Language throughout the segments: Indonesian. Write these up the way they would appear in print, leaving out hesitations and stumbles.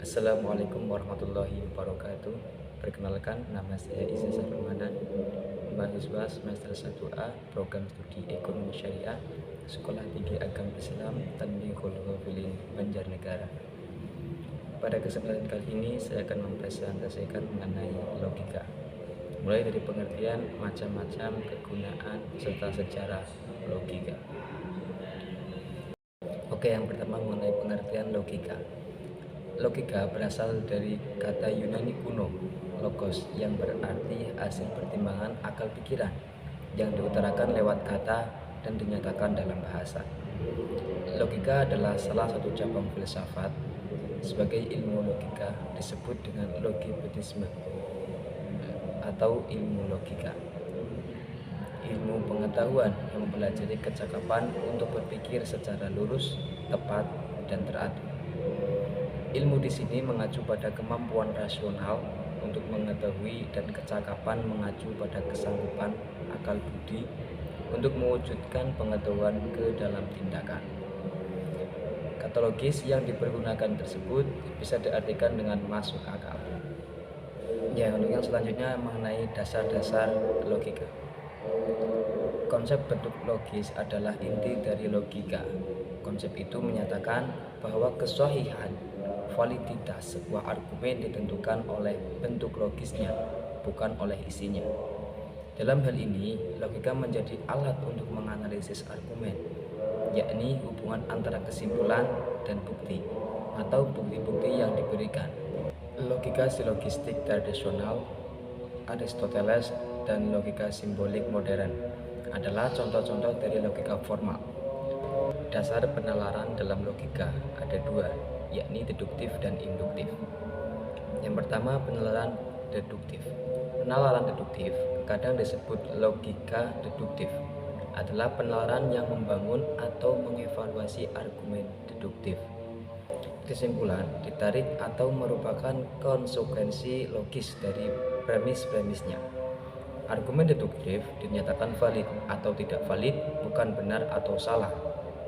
Assalamualaikum warahmatullahi wabarakatuh. Perkenalkan, nama saya Isa Ramadan, mahasiswa semester 1A Program Studi Ekonomi Syariah Sekolah Tinggi Agama Islam Tanbihul Ghafilin Banjarnegara. Pada kesempatan kali ini saya akan mempresentasikan mengenai logika, mulai dari pengertian, macam-macam kegunaan serta sejarah logika. Oke, yang pertama mengenai pengertian logika. Logika berasal dari kata Yunani kuno, logos, yang berarti hasil pertimbangan akal pikiran yang diutarakan lewat kata dan dinyatakan dalam bahasa. Logika adalah salah satu cabang filsafat. Sebagai ilmu logika disebut dengan logipetisme atau ilmu logika. Ilmu pengetahuan yang mempelajari kecakapan untuk berpikir secara lurus, tepat, dan teratur. Ilmu di sini mengacu pada kemampuan rasional untuk mengetahui dan kecakapan mengacu pada kesanggupan akal budi untuk mewujudkan pengetahuan ke dalam tindakan. Kata logis yang dipergunakan tersebut bisa diartikan dengan masuk akal. Ya, untuk yang selanjutnya mengenai dasar-dasar logika. Konsep bentuk logis adalah inti dari logika. Konsep itu menyatakan bahwa kesahihan validitas sebuah argumen ditentukan oleh bentuk logisnya, bukan oleh isinya. Dalam hal ini, logika menjadi alat untuk menganalisis argumen, yakni hubungan antara kesimpulan dan bukti, atau bukti-bukti yang diberikan. Logika silogistik tradisional, Aristoteles, dan logika simbolik modern adalah contoh-contoh dari logika formal. Dasar penalaran dalam logika ada dua, yakni deduktif dan induktif. Yang pertama, penalaran deduktif. Penalaran deduktif, kadang disebut logika deduktif, adalah penalaran yang membangun atau mengevaluasi argumen deduktif. Kesimpulan ditarik atau merupakan konsekuensi logis dari premis-premisnya. Argumen deduktif dinyatakan valid atau tidak valid, bukan benar atau salah.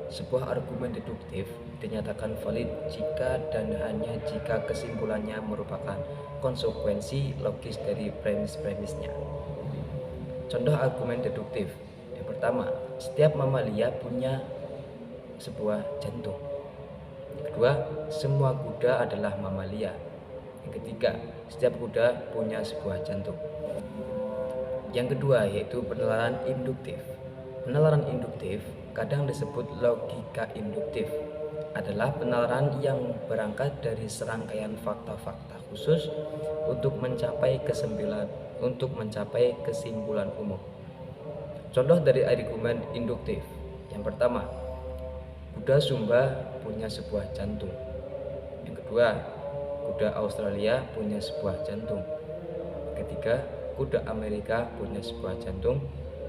Sebuah argumen deduktif dinyatakan valid jika dan hanya jika kesimpulannya merupakan konsekuensi logis dari premis-premisnya. Contoh argumen deduktif. Yang pertama, setiap mamalia punya sebuah jantung. Yang kedua, semua kuda adalah mamalia. Yang ketiga, setiap kuda punya sebuah jantung. Yang kedua yaitu penalaran induktif. Penalaran induktif kadang disebut logika induktif, adalah penalaran yang berangkat dari serangkaian fakta-fakta khusus untuk mencapai kesimpulan umum. Contoh dari argumen induktif. Yang pertama, kuda Sumba punya sebuah jantung. Yang kedua, kuda Australia punya sebuah jantung. Ketiga, kuda Amerika punya sebuah jantung.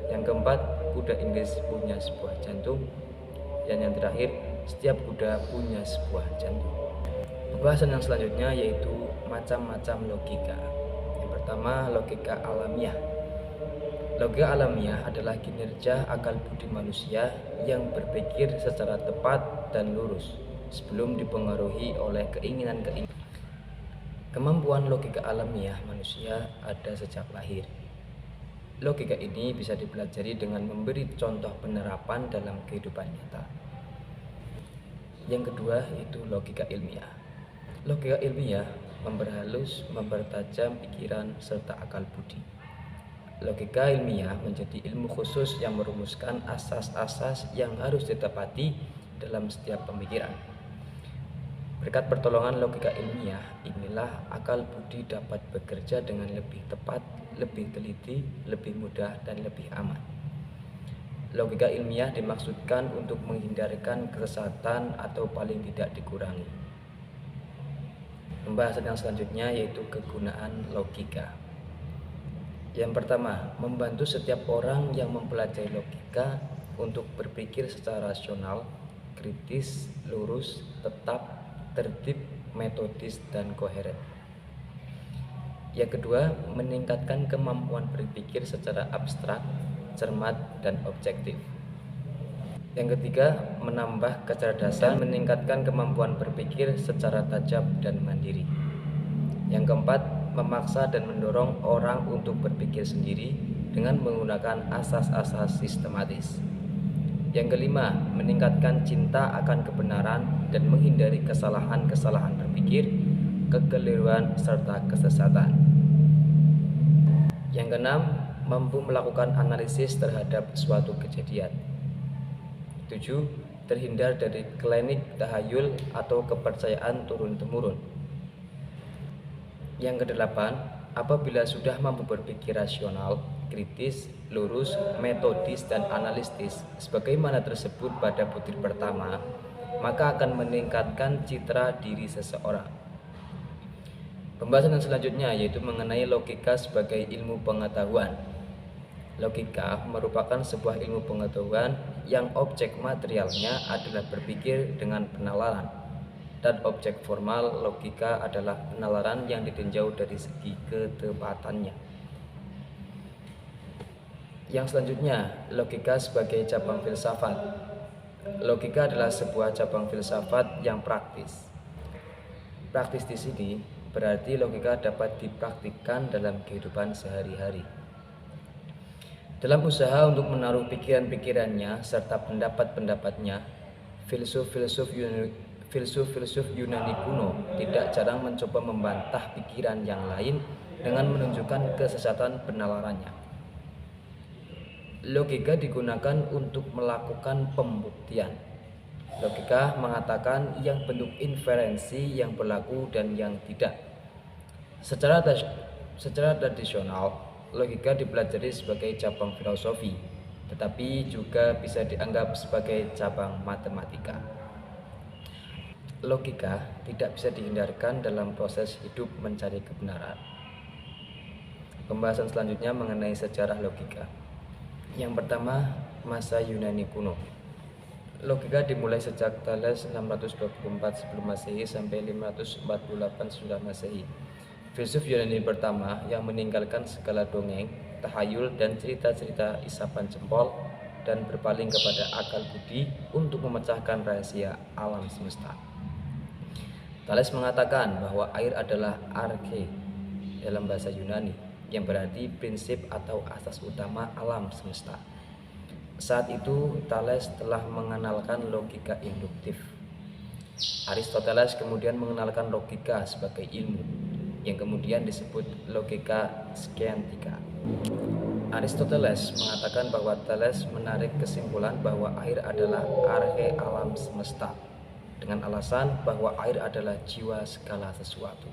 Yang keempat, kuda Inggris punya sebuah jantung. Dan yang terakhir, setiap kuda punya sebuah jantung. Pembahasan yang selanjutnya yaitu macam-macam logika. Yang pertama, logika alamiah. Logika alamiah adalah kinerja akal budi manusia yang berpikir secara tepat dan lurus sebelum dipengaruhi oleh keinginan-keinginan. Kemampuan logika alamiah manusia ada sejak lahir. Logika ini bisa dipelajari dengan memberi contoh penerapan dalam kehidupan nyata. Yang kedua yaitu logika ilmiah. Logika ilmiah memperhalus, mempertajam pikiran serta akal budi. Logika ilmiah menjadi ilmu khusus yang merumuskan asas-asas yang harus ditepati dalam setiap pemikiran. Berkat pertolongan logika ilmiah, inilah akal budi dapat bekerja dengan lebih tepat, lebih teliti, lebih mudah, dan lebih aman. Logika ilmiah dimaksudkan untuk menghindarkan kesesatan atau paling tidak dikurangi. Pembahasan yang selanjutnya yaitu kegunaan logika. Yang pertama, membantu setiap orang yang mempelajari logika untuk berpikir secara rasional, kritis, lurus, tetap, tertib, metodis, dan koheren. Yang kedua, meningkatkan kemampuan berpikir secara abstrak, cermat, dan objektif. Yang ketiga, menambah kecerdasan, meningkatkan kemampuan berpikir secara tajam dan mandiri. Yang keempat, memaksa dan mendorong orang untuk berpikir sendiri dengan menggunakan asas-asas sistematis. Yang kelima, meningkatkan cinta akan kebenaran dan menghindari kesalahan-kesalahan berpikir, kekeliruan, serta kesesatan. Yang keenam, mampu melakukan analisis terhadap suatu kejadian. 7. Terhindar dari klinik tahayul atau kepercayaan turun-temurun. Yang kedelapan, apabila sudah mampu berpikir rasional, kritis, lurus, metodis, dan analitis sebagaimana tersebut pada butir pertama, maka akan meningkatkan citra diri seseorang. Pembahasan yang selanjutnya yaitu mengenai logika sebagai ilmu pengetahuan. Logika merupakan sebuah ilmu pengetahuan yang objek materialnya adalah berpikir dengan penalaran, dan objek formal logika adalah penalaran yang ditinjau dari segi ketepatannya. Yang selanjutnya, logika sebagai cabang filsafat. Logika adalah sebuah cabang filsafat yang praktis. Praktis di sini berarti logika dapat dipraktikkan dalam kehidupan sehari-hari. Dalam usaha untuk menaruh pikiran-pikirannya serta pendapat-pendapatnya, filsuf-filsuf Yunani kuno tidak jarang mencoba membantah pikiran yang lain dengan menunjukkan kesesatan penalarannya. Logika digunakan untuk melakukan pembuktian. Logika mengatakan yang bentuk inferensi yang berlaku dan yang tidak. Secara tradisional, logika dipelajari sebagai cabang filosofi, tetapi juga bisa dianggap sebagai cabang matematika. Logika tidak bisa dihindarkan dalam proses hidup mencari kebenaran. Pembahasan selanjutnya mengenai sejarah logika. Yang pertama, masa Yunani kuno. Logika dimulai sejak Thales 624 sebelum Masehi sampai 548 sesudah Masehi. Filsuf Yunani pertama yang meninggalkan segala dongeng, tahayul, dan cerita-cerita isapan jempol dan berpaling kepada akal budi untuk memecahkan rahasia alam semesta. Thales mengatakan bahwa air adalah arche dalam bahasa Yunani, yang berarti prinsip atau asas utama alam semesta. Saat itu Thales telah mengenalkan logika induktif. Aristoteles kemudian mengenalkan logika sebagai ilmu, yang kemudian disebut logika scientica. Aristoteles mengatakan bahwa Thales menarik kesimpulan bahwa air adalah arche alam semesta dengan alasan bahwa air adalah jiwa segala sesuatu.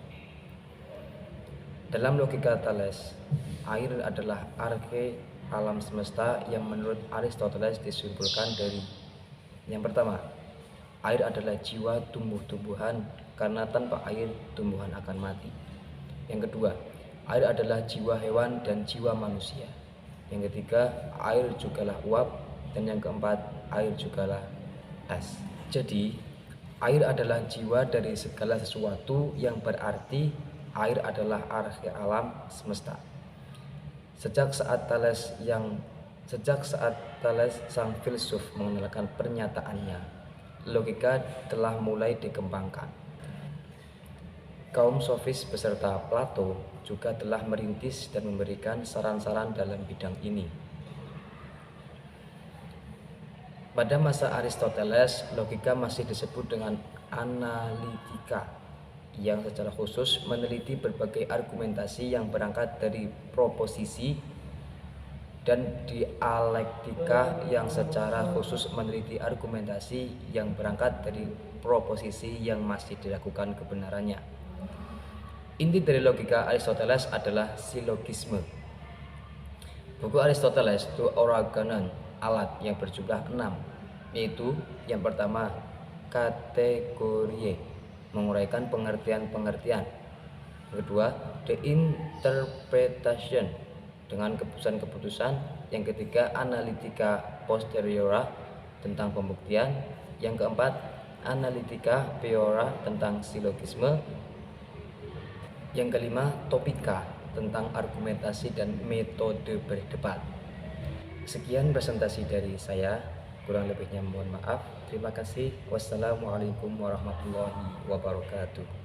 Dalam logika Thales, air adalah arche alam semesta yang menurut Aristoteles disimpulkan dari yang pertama, air adalah jiwa tumbuh-tumbuhan karena tanpa air tumbuhan akan mati. Yang kedua, air adalah jiwa hewan dan jiwa manusia. Yang ketiga, air jugalah uap. Dan yang keempat, air jugalah es. Jadi, air adalah jiwa dari segala sesuatu, yang berarti air adalah arche alam semesta. Sejak saat Thales sang filsuf mengenalkan pernyataannya, logika telah mulai dikembangkan. Kaum sofis beserta Plato juga telah merintis dan memberikan saran-saran dalam bidang ini. Pada masa Aristoteles, logika masih disebut dengan analitika, yang secara khusus meneliti berbagai argumentasi yang berangkat dari proposisi, dan dialektika yang secara khusus meneliti argumentasi yang berangkat dari proposisi yang masih diragukan kebenarannya. Inti dari logika Aristoteles adalah silogisme. Buku Aristoteles itu organon, alat yang berjumlah 6, yaitu yang pertama kategorie, menguraikan pengertian-pengertian. Yang kedua, the interpretation, dengan keputusan-keputusan. Yang ketiga, analitika posteriora, tentang pembuktian. Yang keempat, analitika priora, tentang silogisme. Yang kelima, topika, tentang argumentasi dan metode berdebat. Sekian presentasi dari saya. Kurang lebihnya mohon maaf. Terima kasih. Wassalamualaikum warahmatullahi wabarakatuh.